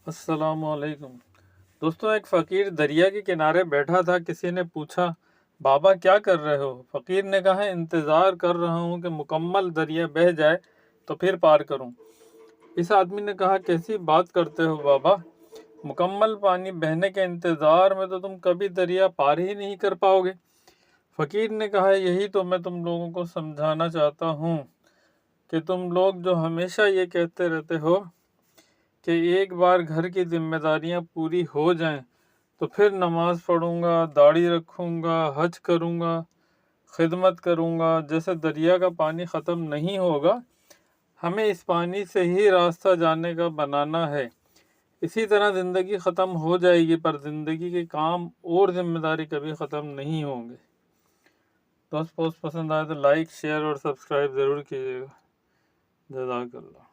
السلام علیکم دوستوں، ایک فقیر دریا کے کنارے بیٹھا تھا۔ کسی نے پوچھا، بابا کیا کر رہے ہو؟ فقیر نے کہا، انتظار کر رہا ہوں کہ مکمل دریا بہہ جائے تو پھر پار کروں۔ اس آدمی نے کہا، کیسی بات کرتے ہو بابا، مکمل پانی بہنے کے انتظار میں تو تم کبھی دریا پار ہی نہیں کر پاؤ گے۔ فقیر نے کہا، یہی تو میں تم لوگوں کو سمجھانا چاہتا ہوں کہ تم لوگ جو ہمیشہ یہ کہتے رہتے ہو کہ ایک بار گھر کی ذمہ داریاں پوری ہو جائیں تو پھر نماز پڑھوں گا، داڑھی رکھوں گا، حج کروں گا، خدمت کروں گا، جیسے دریا کا پانی ختم نہیں ہوگا، ہمیں اس پانی سے ہی راستہ جانے کا بنانا ہے۔ اسی طرح زندگی ختم ہو جائے گی، پر زندگی کے کام اور ذمہ داری کبھی ختم نہیں ہوں گے۔ دوست پوسٹ پسند آئے تو لائک، شیئر اور سبسکرائب ضرور کیجیے گا۔ جزاک اللہ۔